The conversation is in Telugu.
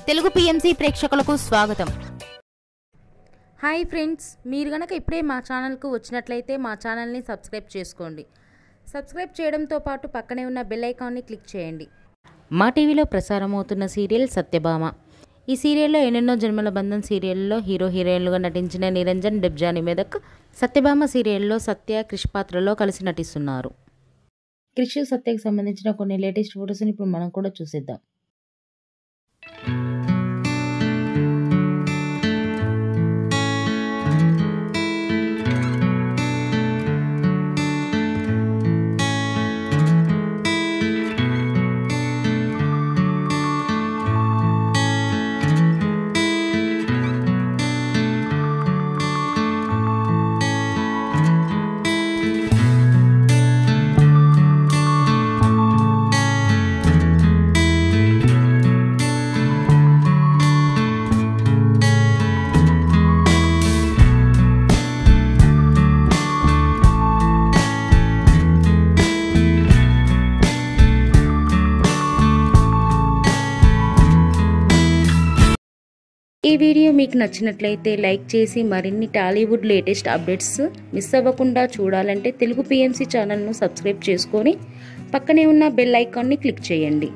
తెలుగు పిఎంసి ప్రేక్షకులకు స్వాగతం. హాయ్ ఫ్రెండ్స్, మీరు గనక ఇప్పుడే మా ఛానల్కు వచ్చినట్లయితే మా ఛానల్ని సబ్స్క్రైబ్ చేసుకోండి. సబ్స్క్రైబ్ చేయడంతో పాటు పక్కనే ఉన్న బెల్ ఐకాన్ని క్లిక్ చేయండి. మా టీవీలో ప్రసారం అవుతున్న సీరియల్ సత్యభామ. ఈ సీరియల్లో ఎన్నెన్నో జన్మల బంధం సీరియల్లో హీరో హీరోయిన్లుగా నటించిన నిరంజన్, డెబ్జాని మెదక్ సత్యభామ సీరియల్లో సత్య, క్రిష్ పాత్రలో కలిసి నటిస్తున్నారు. క్రిష్, సత్యకి సంబంధించిన కొన్ని లేటెస్ట్ ఫొటోస్ని ఇప్పుడు మనం కూడా చూసేద్దాం. ఈ వీడియో మీకు నచ్చినట్లయితే లైక్ చేసి మరిన్ని టాలీవుడ్ లేటెస్ట్ అప్డేట్స్ మిస్ అవ్వకుండా చూడాలంటే తెలుగు పిఎంసి ఛానల్ను సబ్స్క్రైబ్ చేసుకొని పక్కనే ఉన్న బెల్ ఐకాన్ని క్లిక్ చేయండి.